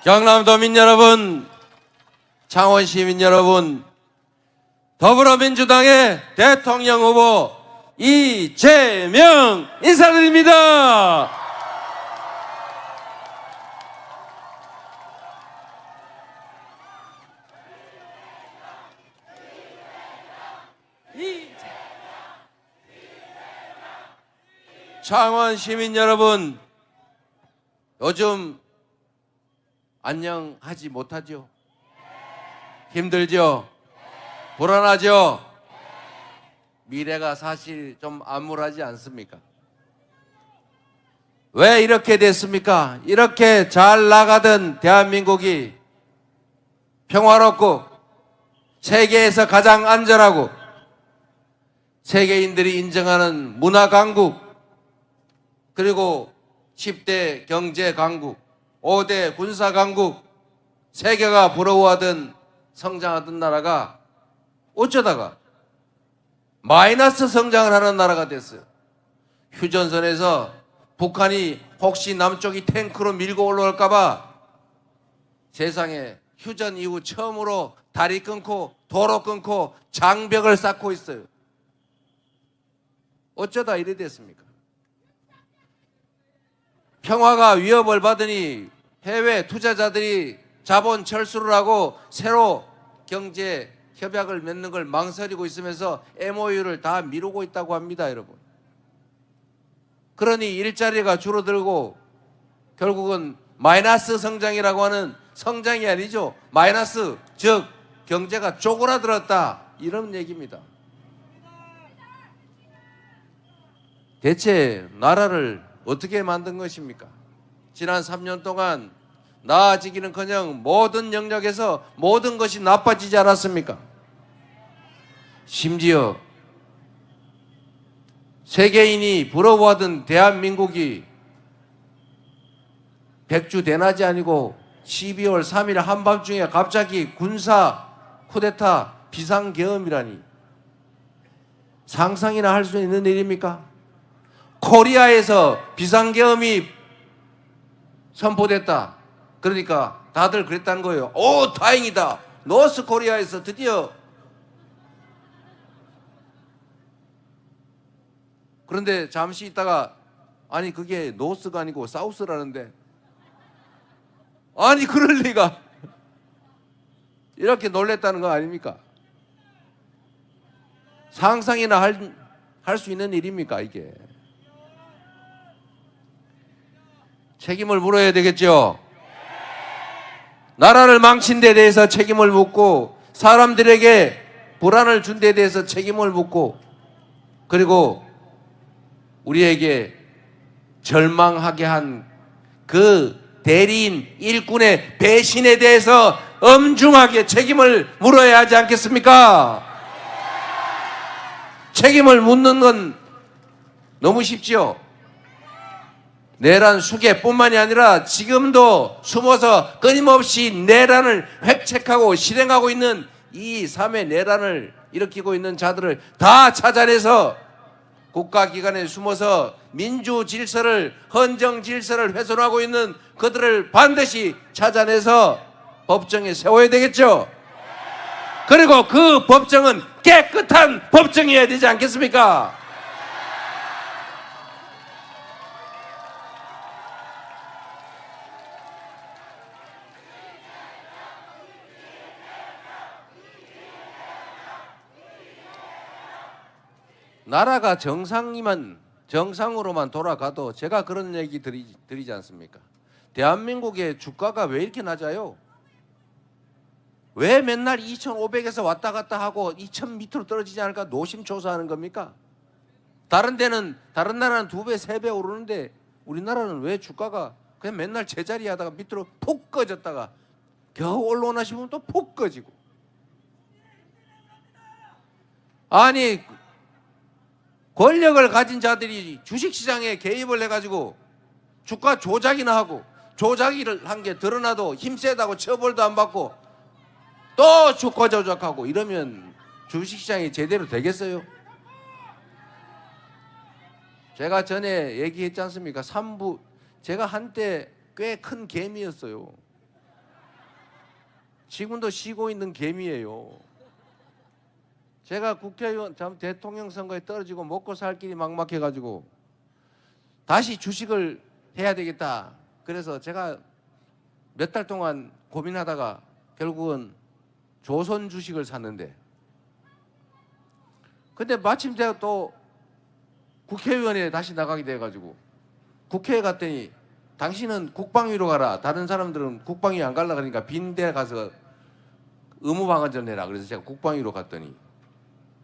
경남도민 여러분, 창원 시민 여러분, 더불어민주당의 대통령 후보 이재명 인사드립니다. 창원 시민 여러분, 요즘 안녕하지 못하죠? 힘들죠? 불안하죠? 미래가 사실 좀 암울하지 않습니까? 왜 이렇게 됐습니까? 이렇게 잘 나가던 대한민국이 평화롭고 세계에서 가장 안전하고 세계인들이 인정하는 문화 강국, 그리고 10대 경제 강국, 5대 군사 강국, 세계가 부러워하던 성장하던 나라가 어쩌다가 마이너스 성장을 하는 나라가 됐어요. 휴전선에서 북한이 혹시 남쪽이 탱크로 밀고 올라올까봐 세상에 휴전 이후 처음으로 다리 끊고 도로 끊고 장벽을 쌓고 있어요. 어쩌다 이래 됐습니까? 평화가 위협을 받으니 해외 투자자들이 자본 철수를 하고 새로 경제 협약을 맺는 걸 망설이고 있으면서 MOU를 다 미루고 있다고 합니다, 여러분. 그러니 일자리가 줄어들고 결국은 마이너스 성장이라고 하는 성장이 아니죠. 마이너스, 즉 경제가 쪼그라들었다, 이런 얘기입니다. 대체 나라를 어떻게 만든 것입니까? 지난 3년 동안 나아지기는커녕 모든 영역에서 모든 것이 나빠지지 않았습니까? 심지어 세계인이 부러워하던 대한민국이 백주대낮이 아니고 12월 3일 한밤중에 갑자기 군사 쿠데타 비상계엄이라니 상상이나 할 수 있는 일입니까? 코리아에서 비상계엄이 선포됐다. 그러니까 다들 그랬다는 거예요. 오, 다행이다. 노스 코리아에서 드디어. 그런데 잠시 있다가 아니 그게 노스가 아니고 사우스라는데, 아니 그럴 리가. 이렇게 놀랬다는 거 아닙니까? 상상이나 할 수 있는 일입니까 이게? 책임을 물어야 되겠죠. 나라를 망친 데 대해서 책임을 묻고 사람들에게 불안을 준 데 대해서 책임을 묻고, 그리고 우리에게 절망하게 한 그 대리인 일꾼의 배신에 대해서 엄중하게 책임을 물어야 하지 않겠습니까? 책임을 묻는 건 너무 쉽지요. 내란 수계뿐만이 아니라 지금도 숨어서 끊임없이 내란을 획책하고 실행하고 있는 이 3회 내란을 일으키고 있는 자들을 다 찾아내서 국가기관에 숨어서 민주 질서를, 헌정 질서를 훼손하고 있는 그들을 반드시 찾아내서 법정에 세워야 되겠죠. 그리고 그 법정은 깨끗한 법정이어야 되지 않겠습니까? 나라가 정상으로만 돌아가도 제가 그런 얘기 드리지 않습니까? 대한민국의 주가가 왜 이렇게 낮아요? 왜 맨날 2,500에서 왔다 갔다 하고 2,000 밑으로 떨어지지 않을까 노심초사하는 겁니까? 다른 나라는 2배, 3배 오르는데 우리나라는 왜 주가가 그냥 맨날 제자리 하다가 밑으로 푹 꺼졌다가 겨우 올라오나 싶으면 또 푹 꺼지고. 아니 권력을 가진 자들이 주식시장에 개입을 해가지고 주가 조작이나 하고, 조작을 한 게 드러나도 힘세다고 처벌도 안 받고 또 주가 조작하고 이러면 주식시장이 제대로 되겠어요? 제가 전에 얘기했지 않습니까? 제가 한때 꽤 큰 개미였어요. 지금도 쉬고 있는 개미예요. 제가 국회의원, 대통령 선거에 떨어지고 먹고 살 길이 막막해가지고 다시 주식을 해야 되겠다. 그래서 제가 몇 달 동안 고민하다가 결국은 조선 주식을 샀는데, 근데 마침 제가 또 국회의원에 다시 나가게 돼가지고 국회에 갔더니 당신은 국방위로 가라. 다른 사람들은 국방위 안 갈라 그러니까 빈대 가서 의무방어전 해라. 그래서 제가 국방위로 갔더니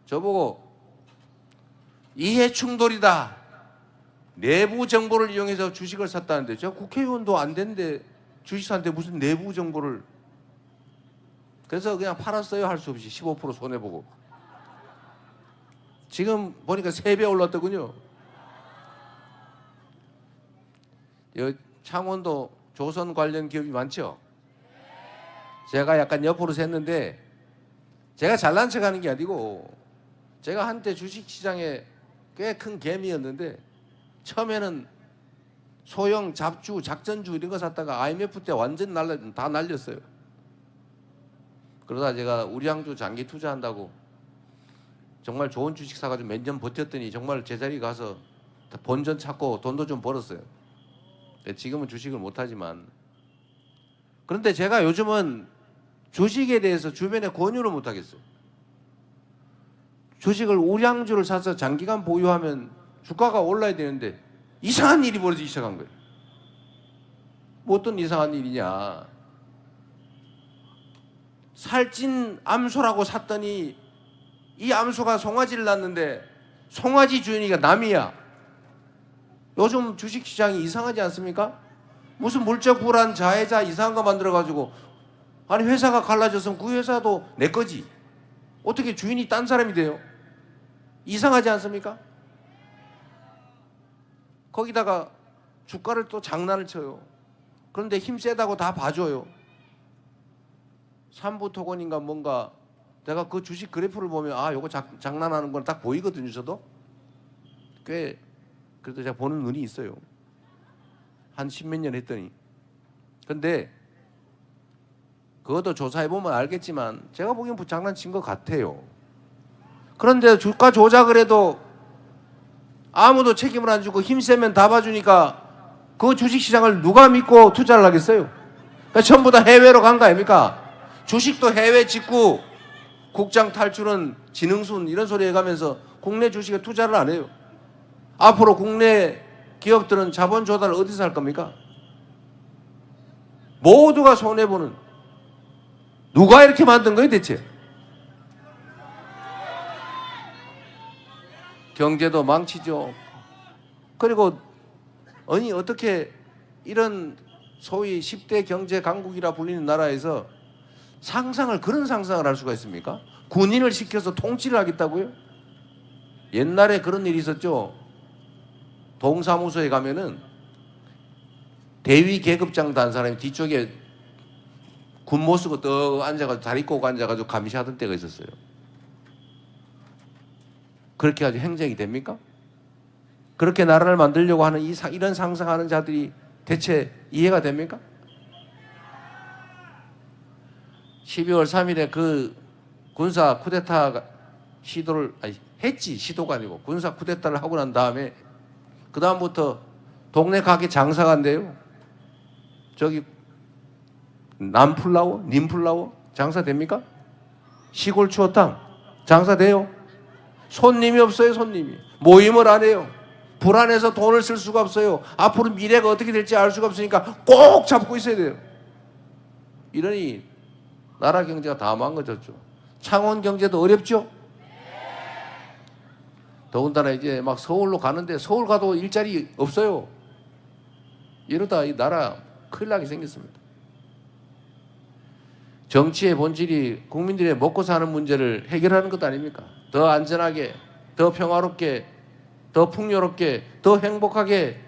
저보고 이해 충돌이다. 내부 정보를 이용해서 주식을 샀다는데, 저 국회의원도 안 된데 주식 샀는데 무슨 내부 정보를. 그래서 그냥 팔았어요. 할 수 없이 15% 손해보고. 지금 보니까 3배 올랐더군요. 창원도 조선 관련 기업이 많죠. 제가 약간 옆으로 샜는데, 제가 잘난 척하는 게 아니고 제가 한때 주식시장에 꽤 큰 개미였는데 처음에는 소형 잡주, 작전주 이런 거 샀다가 IMF 때 완전 다 날렸어요. 그러다 제가 우량주 장기 투자한다고 정말 좋은 주식 사가지고 몇 년 버텼더니 정말 제자리 가서 본전 찾고 돈도 좀 벌었어요. 지금은 주식을 못하지만. 그런데 제가 요즘은 주식에 대해서 주변에 권유를 못하겠어요. 주식을 우량주를 사서 장기간 보유하면 주가가 올라야 되는데 이상한 일이 벌어지기 시작한 거예요. 뭐 어떤 이상한 일이냐. 살찐 암소라고 샀더니 이 암소가 송아지를 낳는데 송아지 주인이가 남이야. 요즘 주식시장이 이상하지 않습니까? 무슨 물적 불안, 자해자 이상한 거 만들어가지고, 아니 회사가 갈라졌으면 그 회사도 내 거지. 어떻게 주인이 딴 사람이 돼요? 이상하지 않습니까? 거기다가 주가를 또 장난을 쳐요. 그런데 힘 세다고 다 봐줘요. 삼부토건인가 뭔가, 내가 그 주식 그래프를 보면 아 요거 장난하는 건 딱 보이거든요. 저도 꽤 그래도 제가 보는 눈이 있어요. 한 10몇 년 했더니. 근데 그것도 조사해보면 알겠지만 제가 보기엔 장난친 것 같아요. 그런데 주가 조작을 해도 아무도 책임을 안 주고 힘세면 다 봐주니까 그 주식시장을 누가 믿고 투자를 하겠어요? 그러니까 전부 다 해외로 간 거 아닙니까? 주식도 해외 직구, 국장 탈출은 지능순 이런 소리 해가면서 국내 주식에 투자를 안 해요. 앞으로 국내 기업들은 자본 조달을 어디서 할 겁니까? 모두가 손해보는. 누가 이렇게 만든 거예요 대체? 경제도 망치죠. 그리고 아니 어떻게 이런 소위 10대 경제 강국이라 불리는 나라에서 그런 상상을 할 수가 있습니까? 군인을 시켜서 통치를 하겠다고요? 옛날에 그런 일이 있었죠. 동사무소에 가면은 대위 계급장도 한 사람이 뒤쪽에 군모 쓰고 떡 앉아가지고 다리 꼬고 앉아가지고 감시하던 때가 있었어요. 그렇게 아주 행정이 됩니까? 그렇게 나라를 만들려고 하는 이런 상상하는 자들이 대체 이해가 됩니까? 12월 3일에 그 군사 쿠데타 시도를 시도가 아니고 군사 쿠데타를 하고 난 다음에 그 다음부터 동네 가게 장사가 안 돼요. 저기 남플라워, 님플라워 장사됩니까? 시골 추어탕 장사돼요? 손님이 없어요. 손님이 모임을 안 해요. 불안해서 돈을 쓸 수가 없어요. 앞으로 미래가 어떻게 될지 알 수가 없으니까 꼭 잡고 있어야 돼요. 이러니 나라 경제가 다 망가졌죠. 창원 경제도 어렵죠. 더군다나 이제 막 서울로 가는데 서울 가도 일자리 없어요. 이러다 이 나라 큰일 나게 생겼습니다. 정치의 본질이 국민들의 먹고 사는 문제를 해결하는 것 아닙니까? 더 안전하게, 더 평화롭게, 더 풍요롭게, 더 행복하게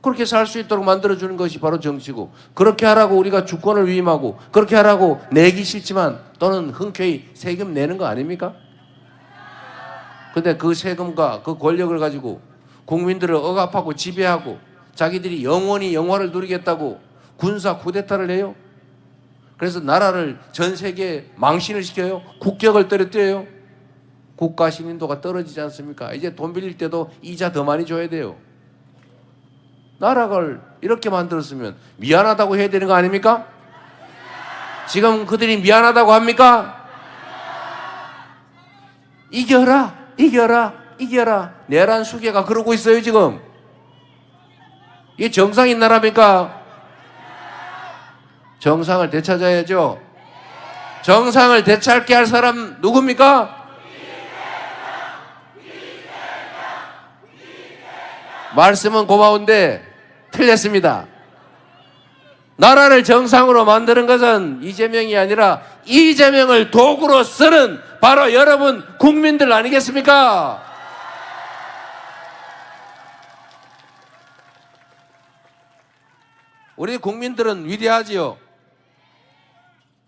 그렇게 살 수 있도록 만들어주는 것이 바로 정치고, 그렇게 하라고 우리가 주권을 위임하고 그렇게 하라고 내기 싫지만 또는 흔쾌히 세금 내는 거 아닙니까? 근데 그 세금과 그 권력을 가지고 국민들을 억압하고 지배하고 자기들이 영원히 영화를 누리겠다고 군사 쿠데타를 해요. 그래서 나라를 전 세계에 망신을 시켜요. 국격을 떨어뜨려요. 국가 신인도가 떨어지지 않습니까? 이제 돈 빌릴 때도 이자 더 많이 줘야 돼요. 나라를 이렇게 만들었으면 미안하다고 해야 되는 거 아닙니까? 지금 그들이 미안하다고 합니까? 이겨라, 이겨라, 이겨라. 내란 수계가 그러고 있어요, 지금. 이게 정상인 나라입니까? 정상을 되찾아야죠. 정상을 되찾게 할 사람 누굽니까? 말씀은 고마운데 틀렸습니다. 나라를 정상으로 만드는 것은 이재명이 아니라 이재명을 도구로 쓰는 바로 여러분 국민들 아니겠습니까? 우리 국민들은 위대하지요.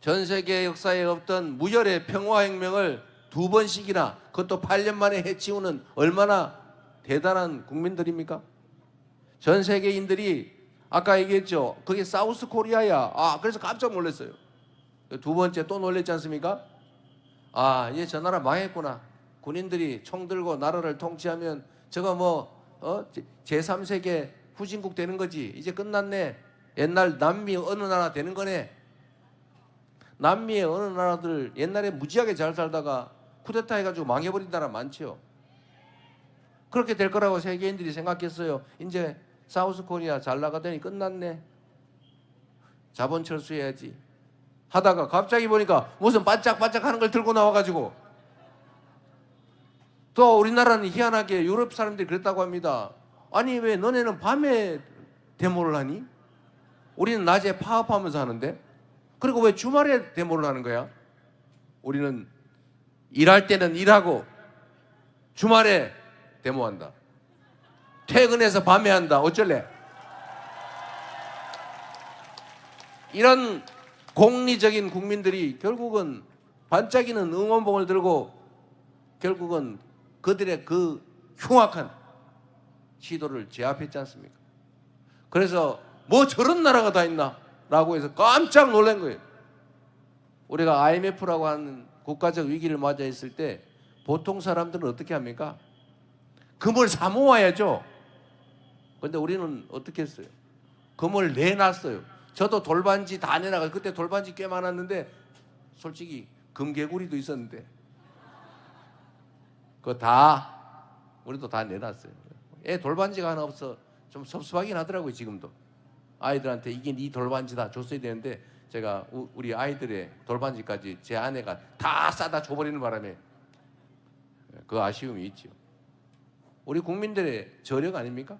전 세계 역사에 없던 무혈의 평화혁명을 2번씩이나, 그것도 8년 만에 해치우는 얼마나 대단한 국민들입니까? 전 세계인들이 아까 얘기했죠. 그게 사우스 코리아야. 그래서 깜짝 놀랐어요. 2번째 또 놀랬지 않습니까? 이제 저 나라 망했구나. 군인들이 총 들고 나라를 통치하면 저거 제3세계 후진국 되는 거지. 이제 끝났네. 옛날 남미 어느 나라 되는 거네. 남미의 어느 나라들 옛날에 무지하게 잘 살다가 쿠데타 해가지고 망해버린 나라 많죠. 그렇게 될 거라고 세계인들이 생각했어요. 이제 사우스 코리아 잘 나가더니 끝났네. 자본 철수해야지 하다가 갑자기 보니까 무슨 반짝반짝 하는 걸 들고 나와가지고, 또 우리나라는 희한하게 유럽 사람들이 그랬다고 합니다. 아니 왜 너네는 밤에 데모를 하니? 우리는 낮에 파업하면서 하는데, 그리고 왜 주말에 데모를 하는 거야? 우리는 일할 때는 일하고 주말에 데모한다. 퇴근해서 밤에 한다. 어쩔래? 이런 공리적인 국민들이 결국은 반짝이는 응원봉을 들고 결국은 그들의 그 흉악한 시도를 제압했지 않습니까? 그래서 뭐 저런 나라가 다 있나? 라고 해서 깜짝 놀란 거예요. 우리가 IMF라고 하는 국가적 위기를 맞아 있을 때 보통 사람들은 어떻게 합니까? 금을 사 모아야죠. 근데 우리는 어떻게 했어요? 금을 내놨어요. 저도 돌반지 다 내놔가. 그때 돌반지 꽤 많았는데 솔직히 금개구리도 있었는데 그거 다 우리도 다 내놨어요. 애 돌반지가 하나 없어 좀 섭섭하긴 하더라고요. 지금도 아이들한테 이게 네 돌반지다 줬어야 되는데 제가 우리 아이들의 돌반지까지 제 아내가 다 싸다 줘버리는 바람에 그 아쉬움이 있죠. 우리 국민들의 저력 아닙니까?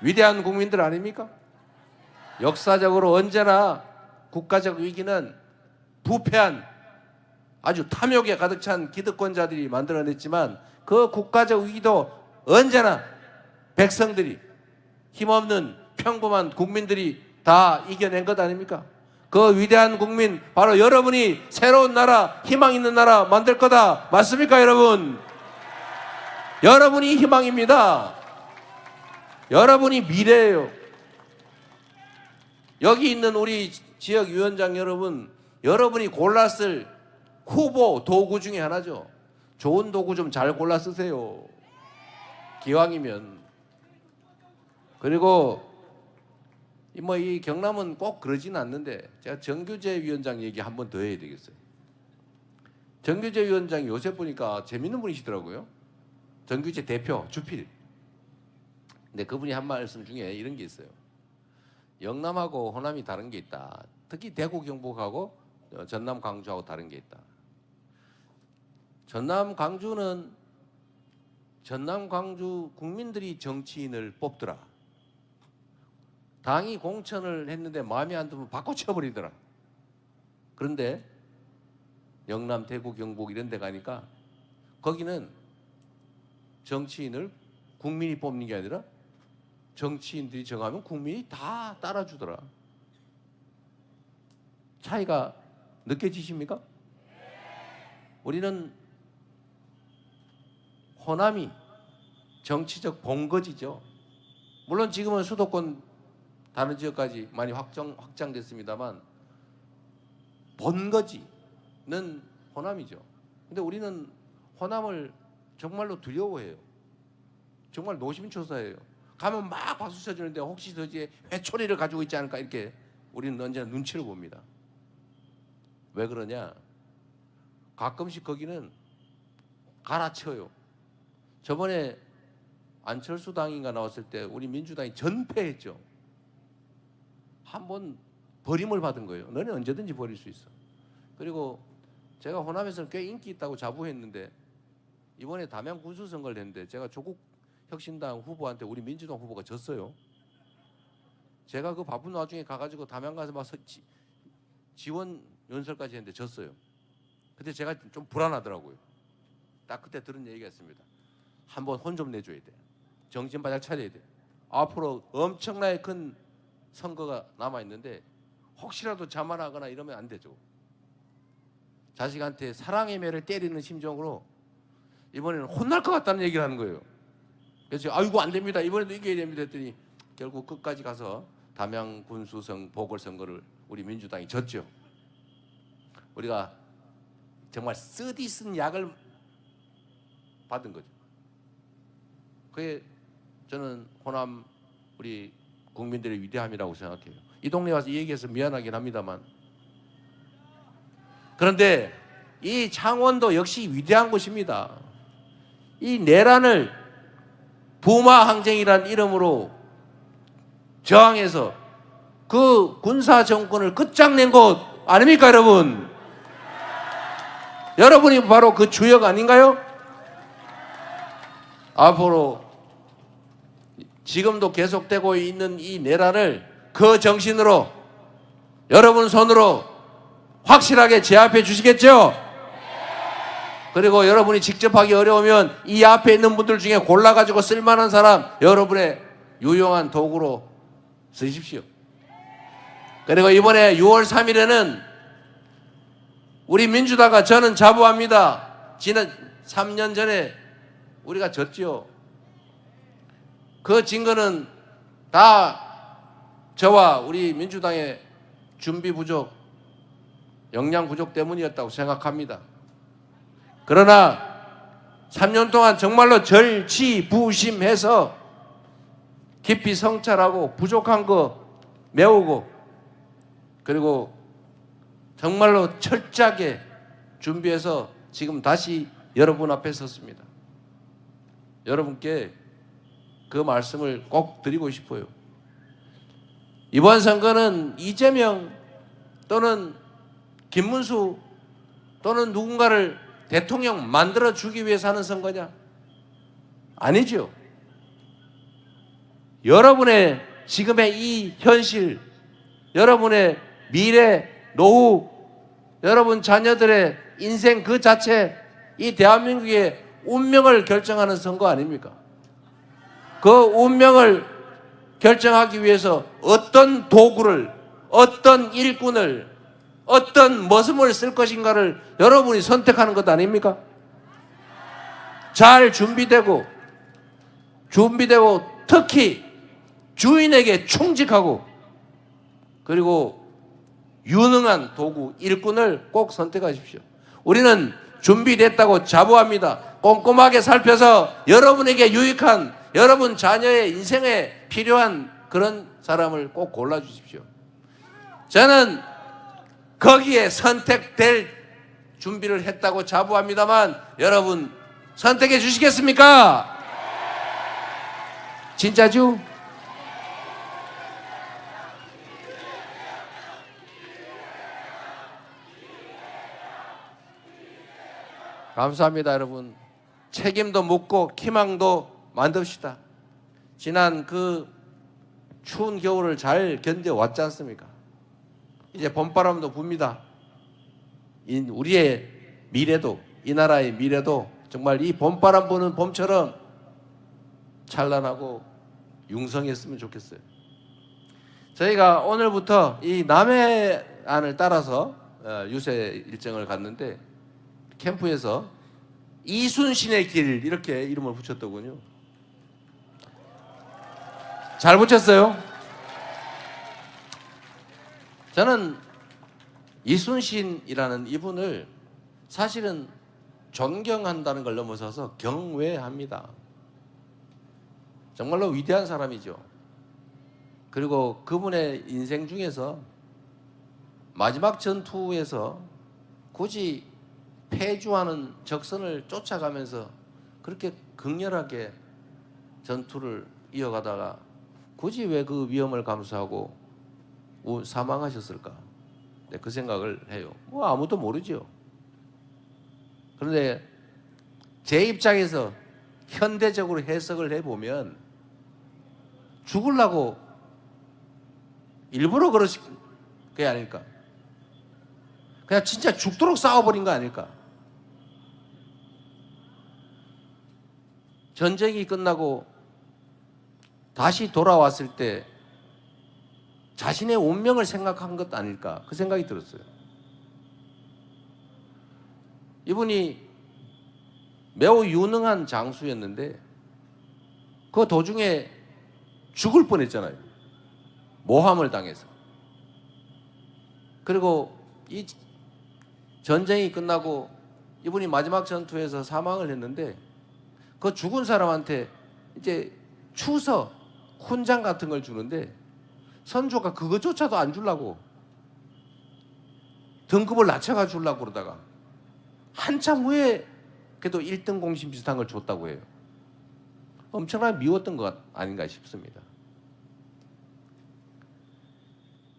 위대한 국민들 아닙니까? 역사적으로 언제나 국가적 위기는 부패한 아주 탐욕에 가득 찬 기득권자들이 만들어냈지만 그 국가적 위기도 언제나 백성들이, 힘없는 평범한 국민들이 다 이겨낸 것 아닙니까? 그 위대한 국민 바로 여러분이 새로운 나라, 희망 있는 나라 만들 거다. 맞습니까 여러분? 여러분이 희망입니다. 여러분이 미래예요. 여기 있는 우리 지역위원장 여러분, 여러분이 골랐을 후보 도구 중에 하나죠. 좋은 도구 좀 잘 골라 쓰세요. 기왕이면. 그리고 이 경남은 꼭 그러지는 않는데 제가 정규재 위원장 얘기 한 번 더 해야 되겠어요. 정규재 위원장이 요새 보니까 재밌는 분이시더라고요. 정규재 대표 주필. 근데 그분이 한 말씀 중에 이런 게 있어요. 영남하고 호남이 다른 게 있다. 특히 대구 경북하고 전남 광주하고 다른 게 있다. 전남 광주는 전남 광주 국민들이 정치인을 뽑더라. 당이 공천을 했는데 마음에 안 들면 바꿔쳐버리더라. 그런데 영남, 대구, 경북 이런 데 가니까 거기는 정치인을 국민이 뽑는 게 아니라 정치인들이 정하면 국민이 다 따라주더라. 차이가 느껴지십니까? 우리는 호남이 정치적 본거지죠. 물론 지금은 수도권 다른 지역까지 많이 확장됐습니다만 본거지는 호남이죠. 근데 우리는 호남을 정말로 두려워해요. 정말 노심초사해요. 가면 막 박수 쳐주는데 혹시 저기에 회초리를 가지고 있지 않을까 이렇게 우리는 언제나 눈치를 봅니다. 왜 그러냐? 가끔씩 거기는 갈아쳐요. 저번에 안철수 당인가 나왔을 때 우리 민주당이 전패했죠. 한번 버림을 받은 거예요. 너네 언제든지 버릴 수 있어. 그리고 제가 호남에서는 꽤 인기 있다고 자부했는데 이번에 담양 군수 선거를 했는데 제가 조국 혁신당 후보한테 우리 민주당 후보가 졌어요. 제가 그 바쁜 와중에 가가지고 담양 가서 막 지원 연설까지 했는데 졌어요. 근데 제가 좀 불안하더라고요. 딱 그때 들은 얘기가 있습니다. 한번 혼 좀 내줘야 돼. 정신 바짝 차려야 돼. 앞으로 엄청나게 큰 선거가 남아있는데 혹시라도 자만하거나 이러면 안 되죠. 자식한테 사랑의 매를 때리는 심정으로 이번에는 혼날 것 같다는 얘기를 하는 거예요. 그래서 아이고 안 됩니다. 이번에도 이겨야 됩니다 했더니 결국 끝까지 가서 담양 군수성 보궐선거를 우리 민주당이 졌죠. 우리가 정말 쓰디 쓴 약을 받은 거죠. 그게 저는 호남 우리 국민들의 위대함이라고 생각해요. 이 동네 와서 이 얘기해서 미안하긴 합니다만 그런데 이 창원도 역시 위대한 곳입니다. 이 내란을 부마항쟁이라는 이름으로 저항해서 그 군사 정권을 끝장낸 곳 아닙니까 여러분? 여러분이 바로 그 주역 아닌가요? 앞으로 지금도 계속되고 있는 이 내란을 그 정신으로 여러분 손으로 확실하게 제압해 주시겠죠? 그리고 여러분이 직접 하기 어려우면 이 앞에 있는 분들 중에 골라가지고 쓸만한 사람 여러분의 유용한 도구로 쓰십시오. 그리고 이번에 6월 3일에는 우리 민주당과 저는 자부합니다. 지난 3년 전에 우리가 졌지요. 그 증거는 다 저와 우리 민주당의 준비 부족, 역량 부족 때문이었다고 생각합니다. 그러나 3년 동안 정말로 절치부심해서 깊이 성찰하고 부족한 거 메우고 그리고 정말로 철저하게 준비해서 지금 다시 여러분 앞에 섰습니다. 여러분께 그 말씀을 꼭 드리고 싶어요. 이번 선거는 이재명 또는 김문수 또는 누군가를 대통령 만들어주기 위해서 하는 선거냐? 아니죠. 여러분의 지금의 이 현실, 여러분의 미래, 노후, 여러분 자녀들의 인생 그 자체, 이 대한민국의 운명을 결정하는 선거 아닙니까? 그 운명을 결정하기 위해서 어떤 도구를, 어떤 일꾼을, 어떤 머슴을 쓸 것인가를 여러분이 선택하는 것 아닙니까? 잘 준비되고 특히 주인에게 충직하고 그리고 유능한 도구, 일꾼을 꼭 선택하십시오. 우리는 준비됐다고 자부합니다. 꼼꼼하게 살펴서 여러분에게 유익한 여러분 자녀의 인생에 필요한 그런 사람을 꼭 골라주십시오. 저는 거기에 선택될 준비를 했다고 자부합니다만 여러분 선택해 주시겠습니까? 진짜죠? 감사합니다 여러분. 책임도 묻고 희망도 만듭시다. 지난 그 추운 겨울을 잘 견뎌왔지 않습니까? 이제 봄바람도 붑니다. 우리의 미래도 이 나라의 미래도 정말 이 봄바람 부는 봄처럼 찬란하고 융성했으면 좋겠어요. 저희가 오늘부터 이 남해안을 따라서 유세 일정을 갔는데 캠프에서 이순신의 길 이렇게 이름을 붙였더군요. 잘 붙였어요. 저는 이순신이라는 이분을 사실은 존경한다는 걸 넘어서서 경외합니다. 정말로 위대한 사람이죠. 그리고 그분의 인생 중에서 마지막 전투에서 굳이 패주하는 적선을 쫓아가면서 그렇게 극렬하게 전투를 이어가다가 굳이 왜 그 위험을 감수하고 사망하셨을까? 네, 그 생각을 해요. 뭐 아무도 모르죠. 그런데 제 입장에서 현대적으로 해석을 해보면 죽으려고 일부러 그러신 게 아닐까? 그냥 진짜 죽도록 싸워버린 거 아닐까? 전쟁이 끝나고 다시 돌아왔을 때 자신의 운명을 생각한 것 아닐까? 그 생각이 들었어요. 이분이 매우 유능한 장수였는데 그 도중에 죽을 뻔했잖아요. 모함을 당해서. 그리고 이 전쟁이 끝나고 이분이 마지막 전투에서 사망을 했는데 그 죽은 사람한테 이제 추서, 훈장 같은 걸 주는데 선조가 그거조차도 안 주려고 등급을 낮춰가 주려고 그러다가 한참 후에 그래도 1등 공신 비슷한 걸 줬다고 해요. 엄청나게 미웠던 것 아닌가 싶습니다.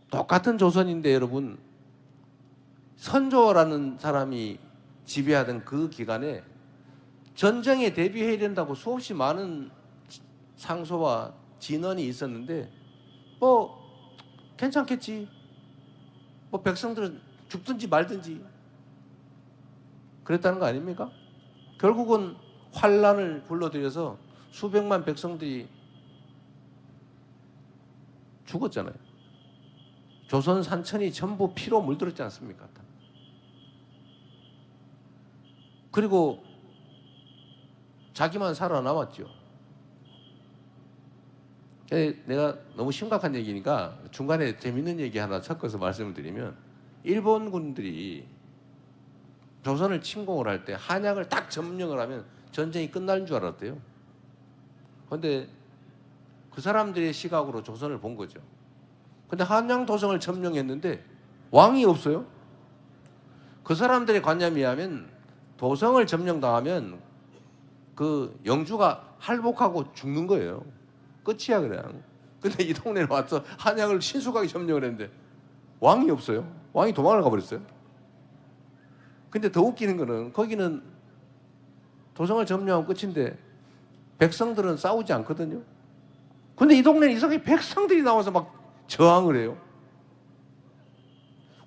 똑같은 조선인데 여러분, 선조라는 사람이 지배하던 그 기간에 전쟁에 대비해야 된다고 수없이 많은 상소와 진언이 있었는데 뭐 괜찮겠지, 뭐 백성들은 죽든지 말든지 그랬다는 거 아닙니까? 결국은 환란을 불러들여서 수백만 백성들이 죽었잖아요. 조선 산천이 전부 피로 물들었지 않습니까? 그리고 자기만 살아남았죠. 내가 너무 심각한 얘기니까 중간에 재밌는 얘기 하나 섞어서 말씀을 드리면, 일본군들이 조선을 침공을 할 때 한양을 딱 점령을 하면 전쟁이 끝날 줄 알았대요. 그런데 그 사람들의 시각으로 조선을 본 거죠. 근데 한양 도성을 점령했는데 왕이 없어요. 그 사람들의 관념에 의하면 도성을 점령당하면 그 영주가 할복하고 죽는 거예요. 끝이야 그냥. 근데 이 동네에 와서 한양을 신속하게 점령을 했는데 왕이 없어요. 왕이 도망을 가버렸어요. 근데 더 웃기는 거는 거기는 도성을 점령하면 끝인데 백성들은 싸우지 않거든요. 근데 이 동네는 이상하게 백성들이 나와서 막 저항을 해요.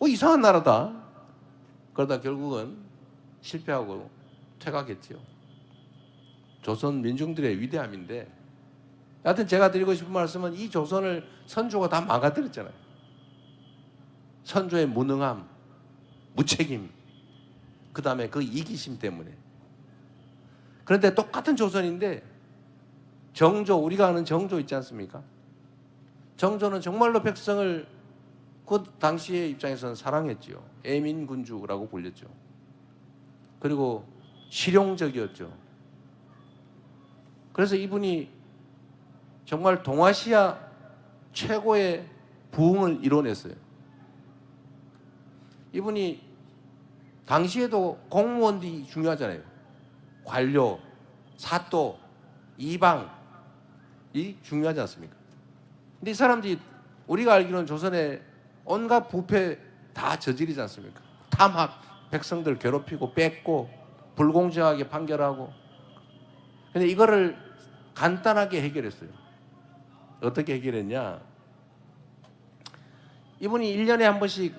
이상한 나라다. 그러다 결국은 실패하고 퇴각했지요. 조선 민중들의 위대함인데, 하여튼 제가 드리고 싶은 말씀은 이 조선을 선조가 다 망가뜨렸잖아요. 선조의 무능함, 무책임, 그 다음에 그 이기심 때문에. 그런데 똑같은 조선인데 정조, 우리가 아는 정조 있지 않습니까? 정조는 정말로 백성을 그 당시의 입장에서는 사랑했지요. 애민군주라고 불렸죠. 그리고 실용적이었죠. 그래서 이분이 정말 동아시아 최고의 부흥을 이뤄냈어요. 이분이 당시에도 공무원들이 중요하잖아요. 관료, 사또, 이방이 중요하지 않습니까? 근데 이 사람들이 우리가 알기로는 조선에 온갖 부패 다 저지르지 않습니까? 탐학, 백성들 괴롭히고 뺏고 불공정하게 판결하고. 근데 이거를 간단하게 해결했어요. 어떻게 해결했냐? 이분이 1년에 한 번씩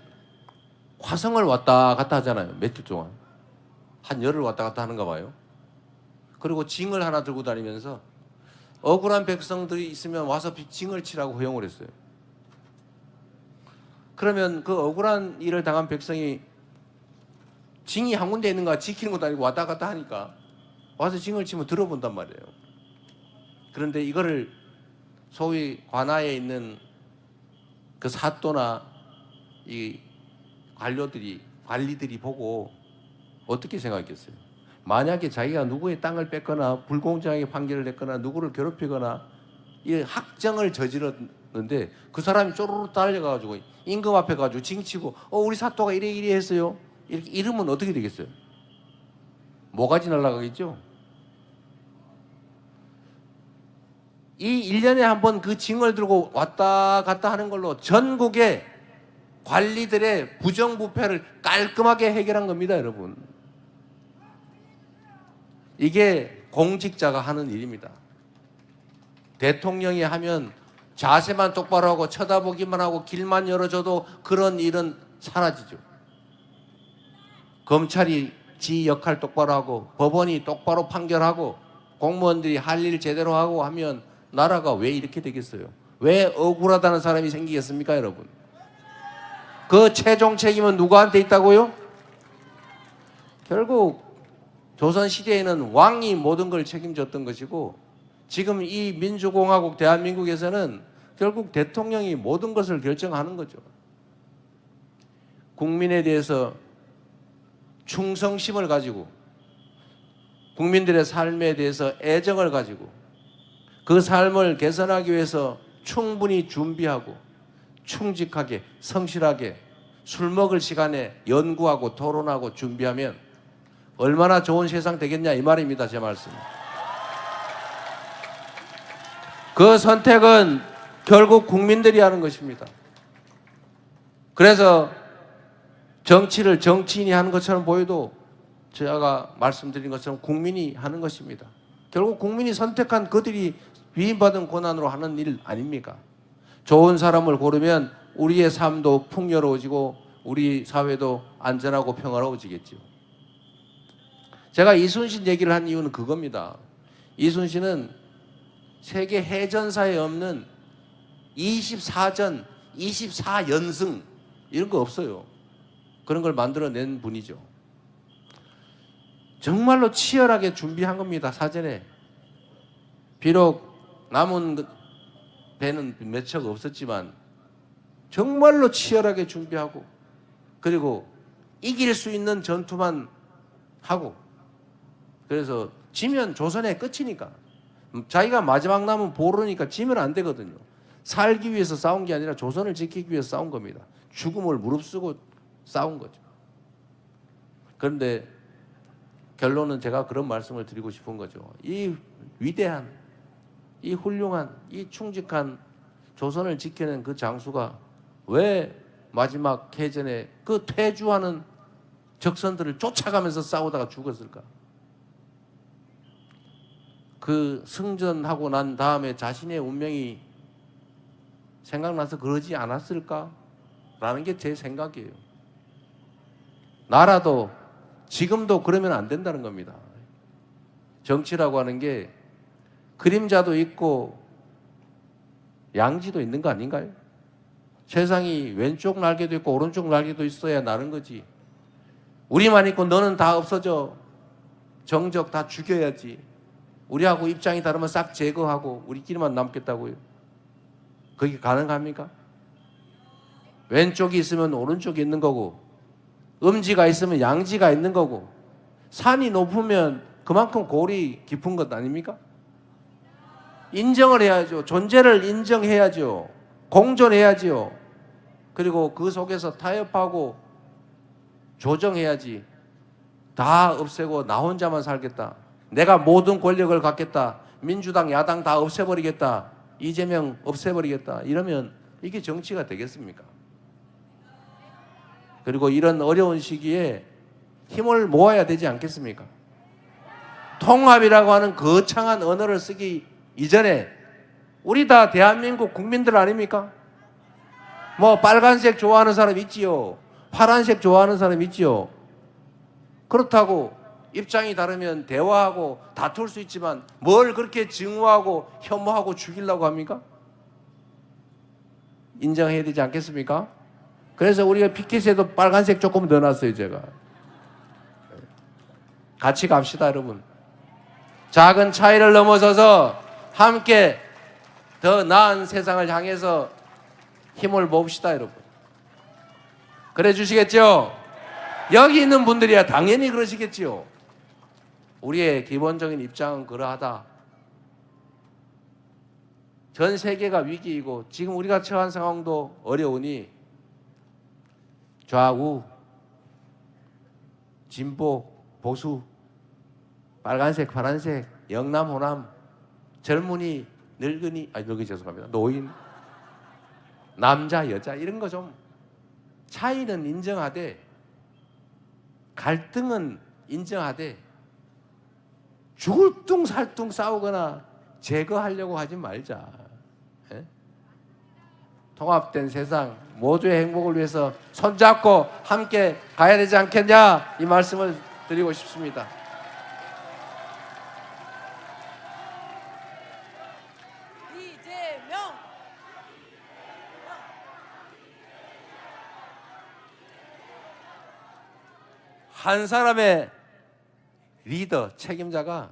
화성을 왔다 갔다 하잖아요. 몇 주 동안. 한 열흘 왔다 갔다 하는가 봐요. 그리고 징을 하나 들고 다니면서 억울한 백성들이 있으면 와서 징을 치라고 허용을 했어요. 그러면 그 억울한 일을 당한 백성이 징이 한 군데 있는가 지키는 것도 아니고 왔다 갔다 하니까 와서 징을 치면 들어본단 말이에요. 그런데 이거를 소위 관아에 있는 그 사또나 이 관리들이 보고 어떻게 생각했겠어요? 만약에 자기가 누구의 땅을 뺏거나 불공정하게 판결을 냈거나 누구를 괴롭히거나 이 학정을 저질렀는데 그 사람이 쪼르르 달려가지고 임금 앞에 가지고 징치고 우리 사또가 이래 했어요. 이렇게 이러면 어떻게 되겠어요? 모가지 날아가겠죠? 이 1년에 한 번 그 징을 들고 왔다 갔다 하는 걸로 전국의 관리들의 부정부패를 깔끔하게 해결한 겁니다, 여러분. 이게 공직자가 하는 일입니다. 대통령이 하면 자세만 똑바로 하고 쳐다보기만 하고 길만 열어줘도 그런 일은 사라지죠. 검찰이 지 역할 똑바로 하고 법원이 똑바로 판결하고 공무원들이 할 일 제대로 하고 하면 나라가 왜 이렇게 되겠어요? 왜 억울하다는 사람이 생기겠습니까, 여러분? 그 최종 책임은 누구한테 있다고요? 결국 조선시대에는 왕이 모든 걸 책임졌던 것이고 지금 이 민주공화국 대한민국에서는 결국 대통령이 모든 것을 결정하는 거죠. 국민에 대해서 충성심을 가지고 국민들의 삶에 대해서 애정을 가지고 그 삶을 개선하기 위해서 충분히 준비하고 충직하게 성실하게 술 먹을 시간에 연구하고 토론하고 준비하면 얼마나 좋은 세상 되겠냐 이 말입니다. 제 말씀. 그 선택은 결국 국민들이 하는 것입니다. 그래서 정치를 정치인이 하는 것처럼 보여도 제가 말씀드린 것처럼 국민이 하는 것입니다. 결국 국민이 선택한 그들이 위임받은 권한으로 하는 일 아닙니까? 좋은 사람을 고르면 우리의 삶도 풍요로워지고 우리 사회도 안전하고 평화로워지겠죠. 제가 이순신 얘기를 한 이유는 그겁니다. 이순신은 세계 해전사에 없는 24전, 24연승 이런 거 없어요. 그런 걸 만들어낸 분이죠. 정말로 치열하게 준비한 겁니다. 사전에. 비록 남은 배는 몇 척 없었지만 정말로 치열하게 준비하고 그리고 이길 수 있는 전투만 하고 그래서 지면 조선의 끝이니까 자기가 마지막 남은 보루니까 지면 안 되거든요. 살기 위해서 싸운 게 아니라 조선을 지키기 위해서 싸운 겁니다. 죽음을 무릅쓰고 싸운 거죠. 그런데 결론은 제가 그런 말씀을 드리고 싶은 거죠. 이 위대한, 이 훌륭한, 이 충직한 조선을 지켜낸 그 장수가 왜 마지막 해전에 그 퇴주하는 적선들을 쫓아가면서 싸우다가 죽었을까? 그 승전하고 난 다음에 자신의 운명이 생각나서 그러지 않았을까? 라는 게 제 생각이에요. 나라도 지금도 그러면 안 된다는 겁니다. 정치라고 하는 게 그림자도 있고 양지도 있는 거 아닌가요? 세상이 왼쪽 날개도 있고 오른쪽 날개도 있어야 나는 거지. 우리만 있고 너는 다 없어져. 정적 다 죽여야지. 우리하고 입장이 다르면 싹 제거하고 우리끼리만 남겠다고요. 그게 가능합니까? 왼쪽이 있으면 오른쪽이 있는 거고 음지가 있으면 양지가 있는 거고 산이 높으면 그만큼 골이 깊은 것 아닙니까? 인정을 해야죠. 존재를 인정해야죠. 공존해야죠. 그리고 그 속에서 타협하고 조정해야지. 다 없애고 나 혼자만 살겠다. 내가 모든 권력을 갖겠다. 민주당, 야당 다 없애버리겠다. 이재명 없애버리겠다. 이러면 이게 정치가 되겠습니까? 그리고 이런 어려운 시기에 힘을 모아야 되지 않겠습니까? 통합이라고 하는 거창한 언어를 쓰기 이전에 우리 다 대한민국 국민들 아닙니까? 뭐 빨간색 좋아하는 사람 있지요. 파란색 좋아하는 사람 있지요. 그렇다고 입장이 다르면 대화하고 다툴 수 있지만 뭘 그렇게 증오하고 혐오하고 죽이려고 합니까? 인정해야 되지 않겠습니까? 그래서 우리가 피켓에도 빨간색 조금 넣어놨어요, 제가. 같이 갑시다, 여러분. 작은 차이를 넘어서서 함께 더 나은 세상을 향해서 힘을 모읍시다, 여러분. 그래 주시겠죠? 여기 있는 분들이야 당연히 그러시겠지요. 우리의 기본적인 입장은 그러하다. 전 세계가 위기이고 지금 우리가 처한 상황도 어려우니 좌우, 진보, 보수, 빨간색, 파란색, 영남, 호남, 젊은이, 늙은이, 늙은이 죄송합니다. 노인, 남자, 여자 이런 거 좀 차이는 인정하되 갈등은 인정하되 죽을 둥 살 둥 싸우거나 제거하려고 하지 말자. 예? 통합된 세상 모두의 행복을 위해서 손잡고 함께 가야 되지 않겠냐 이 말씀을 드리고 싶습니다. 이재명 한 사람의 리더, 책임자가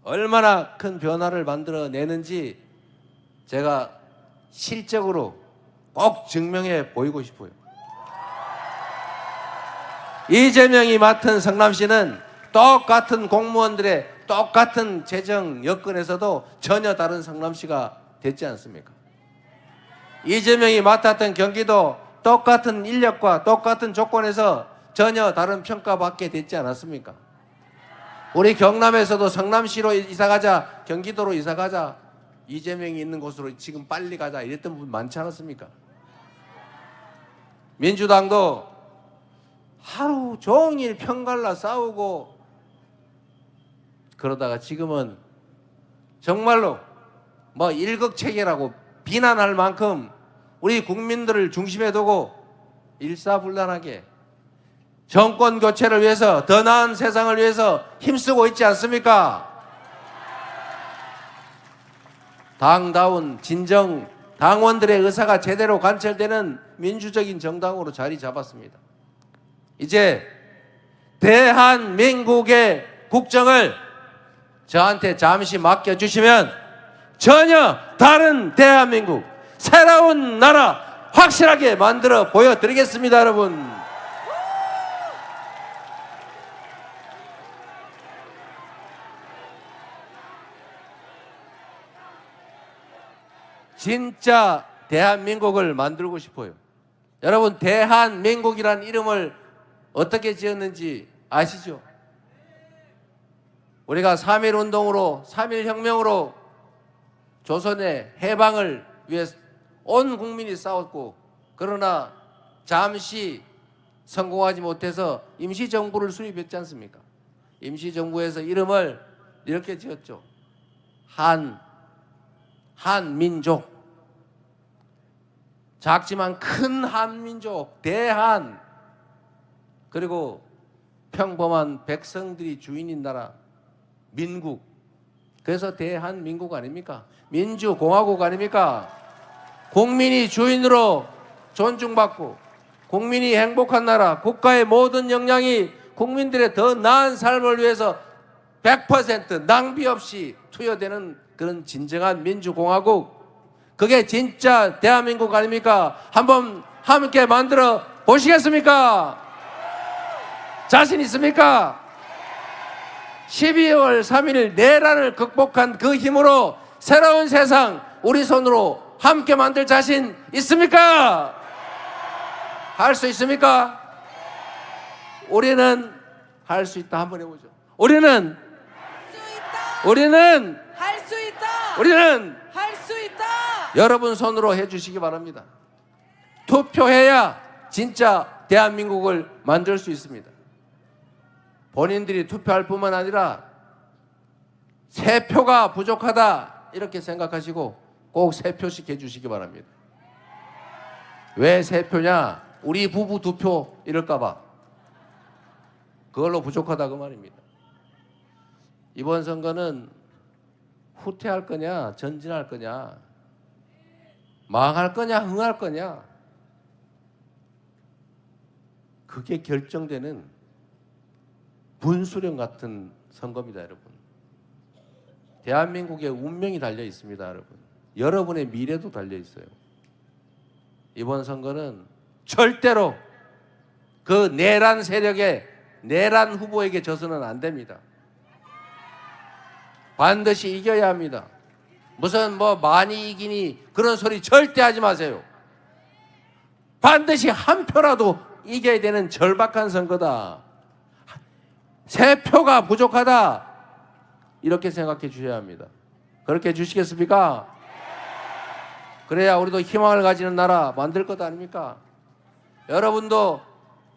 얼마나 큰 변화를 만들어내는지 제가 실적으로 꼭 증명해 보이고 싶어요. 이재명이 맡은 성남시는 똑같은 공무원들의 똑같은 재정 여건에서도 전혀 다른 성남시가 됐지 않습니까? 이재명이 맡았던 경기도 똑같은 인력과 똑같은 조건에서 전혀 다른 평가받게 됐지 않았습니까? 우리 경남에서도 성남시로 이사가자, 경기도로 이사가자, 이재명이 있는 곳으로 지금 빨리 가자 이랬던 분 많지 않았습니까? 민주당도 하루 종일 편갈라 싸우고 그러다가 지금은 정말로 뭐 일극체계라고 비난할 만큼 우리 국민들을 중심에 두고 일사불란하게 정권 교체를 위해서 더 나은 세상을 위해서 힘쓰고 있지 않습니까? 당다운 진정 당원들의 의사가 제대로 관철되는 민주적인 정당으로 자리 잡았습니다. 이제 대한민국의 국정을 저한테 잠시 맡겨주시면 전혀 다른 대한민국, 새로운 나라 확실하게 만들어 보여드리겠습니다, 여러분. 진짜 대한민국을 만들고 싶어요. 여러분, 대한민국이라는 이름을 어떻게 지었는지 아시죠? 우리가 3.1운동으로 3.1혁명으로 조선의 해방을 위해 온 국민이 싸웠고, 그러나 잠시 성공하지 못해서 임시정부를 수립했지 않습니까? 임시정부에서 이름을 이렇게 지었죠. 한민족. 작지만 큰 한민족, 대한. 그리고 평범한 백성들이 주인인 나라, 민국. 그래서 대한민국 아닙니까? 민주공화국 아닙니까? 국민이 주인으로 존중받고 국민이 행복한 나라, 국가의 모든 역량이 국민들의 더 나은 삶을 위해서 100% 낭비 없이 투여되는 그런 진정한 민주공화국, 그게 진짜 대한민국 아닙니까? 한번 함께 만들어 보시겠습니까? 자신 있습니까? 12월 3일 내란을 극복한 그 힘으로 새로운 세상 우리 손으로 함께 만들 자신 있습니까? 할 수 있습니까? 우리는 할 수 있다. 한번 해보죠. 우리는 할 수 있다. 우리는 할 수 있다. 여러분 손으로 해주시기 바랍니다. 투표해야 진짜 대한민국을 만들 수 있습니다. 본인들이 투표할 뿐만 아니라 세 표가 부족하다 이렇게 생각하시고 꼭 세 표씩 해주시기 바랍니다. 왜 세 표냐? 우리 부부 2표 이럴까봐. 그걸로 부족하다 그 말입니다. 이번 선거는 후퇴할 거냐 전진할 거냐, 망할 거냐 흥할 거냐, 그게 결정되는 분수령 같은 선거입니다. 여러분, 대한민국의 운명이 달려 있습니다. 여러분, 여러분의 미래도 달려 있어요. 이번 선거는 절대로 그 내란 세력에, 내란 후보에게 져서는 안 됩니다. 반드시 이겨야 합니다. 무슨 뭐 많이 이기니 그런 소리 절대 하지 마세요. 반드시 한 표라도 이겨야 되는 절박한 선거다. 3표가 부족하다. 이렇게 생각해 주셔야 합니다. 그렇게 해주시겠습니까? 그래야 우리도 희망을 가지는 나라 만들 것 아닙니까? 여러분도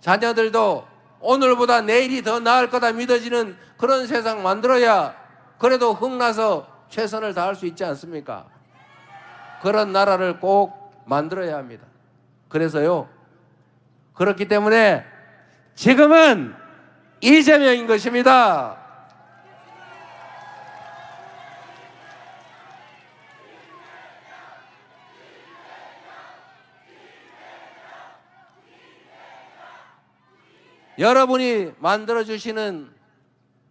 자녀들도 오늘보다 내일이 더 나을 거다 믿어지는 그런 세상 만들어야 그래도 흥나서 최선을 다할 수 있지 않습니까? 그런 나라를 꼭 만들어야 합니다. 그래서요, 그렇기 때문에 지금은 이재명인 것입니다. 여러분이 만들어주시는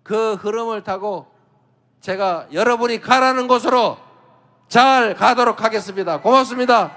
그 흐름을 타고 제가 여러분이 가라는 곳으로 잘 가도록 하겠습니다. 고맙습니다.